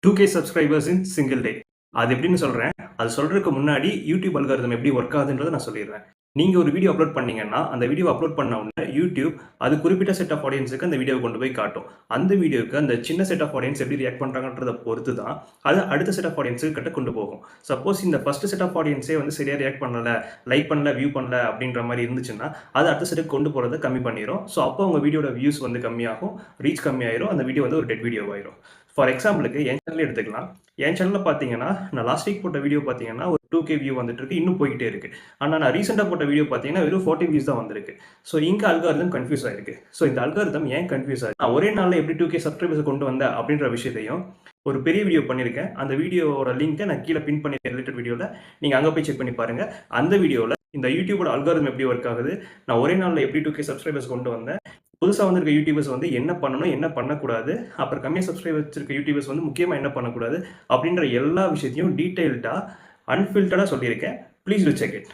2K subscribers இன் single day. அது எப்படின்னு சொல்றேன். அது சொல்றதுக்கு முன்னாடி யூடியூப் அல்காரிதம் எப்படி ஒர்க் ஆகுதுன்றத நான் சொல்லிடுறேன். நீங்க ஒரு வீடியோ அப்லோட் பண்ணீங்கன்னா, அந்த வீடியோ அப்லோட் பண்ண உடனே யூடியூப் அது குறிப்பிட்ட செட் ஆஃப் ஆடியன்ஸ்க்கு அந்த வீடியோவ கொண்டு போய் காட்டும். அந்த வீடியோக்கு அந்த சின்ன செட் ஆஃப் ஆடியன்ஸ் எப்படி ரியாக்ட் பண்றாங்கன்றத பொறுத்து தான், அது அடுத்த செட் ஆஃப் ஆடியன்ஸ்க்கு கிட்ட கொண்டு போகும். சப்போஸ் இந்த ஃபர்ஸ்ட் செட் ஆஃப் ஆடியன்ஸே வந்து சரியா ரியாக்ட் பண்ணல, லைக் பண்ணல, வியூ பண்ணல அப்படின்ற மாரி இருந்துச்சுன்னா, அது அடுத்த செட்டுக்கு கொண்டு போறத கம்மி பண்ணிரும். ஸோ அப்போ உங்க வீடியோட வியூஸ் வந்து கம்மியாகும், ரீச் கம்மியாயிரும். அந்த வீடியோ வந்து ஒரு டெட் வீடியோ ஆயிரும். ஃபார் எக்ஸாம்பிளுக்கு என் சேனலே எடுத்துக்கலாம். என் சேனல்ல பார்த்தீங்கன்னா, நான் லாஸ்ட் வீக் போட்ட வீடியோ பார்த்தீங்கன்னா, ஒரு 2K வியூ வந்துட்டு இருக்கு. இன்னும் போய்க்கிட்டே இருக்கு. ஆனா நான் ரீசென்ட்டா போட்ட வீடியோ பார்த்தீங்கன்னா, வெறும் 40 வியூஸ் தான் வந்திருக்கு. ஸோ இங்க அல்காரிதம் கன்ஃப்யூஸ் ஆயிருக்கு. ஸோ இந்த அல்காரிதம் ஏன் கன்ஃப்யூஸ் ஆயிருக்கு? நான் ஒரே நாள்ல எப்படி 2K சப்ஸ்கிரைபர்ஸ் கொண்டு வந்தேன் அப்படின்ற விஷயத்தையும் ஒரு பெரிய வீடியோ பண்ணியிருக்கேன். அந்த வீடியோவோட லிங்க்க நான் கீழ பின் பண்ணியிருக்கேன் ரிலேட்டட் வீடியோல. நீங்க அங்க போய் செக் பண்ணி பாருங்க. அந்த வீடியோல இந்த யூடியூபோட அல்காரிதம் எப்படி ஒர்க் ஆகுது? நான் ஒரே நாள்ல எப்படி 2K சப்ஸ்கிரைபர்ஸ் கொண்டு வந்தேன்? புதுசா வந்திருக்க யூடியூபர்ஸ் வந்து என்ன பண்ணணும், என்ன பண்ணக்கூடாது, அப்புறம் கம்மியா சப்ஸ்கிரைபர்ஸ் வச்சிருக்க யூடியூபர்ஸ் வந்து முக்கியமா என்ன பண்ணக்கூடாது அப்படின்ற எல்லா விஷயத்தையும் டீடைல்டா, அன்ஃபில்டர்டா சொல்லியிருக்கேன். Please to check it.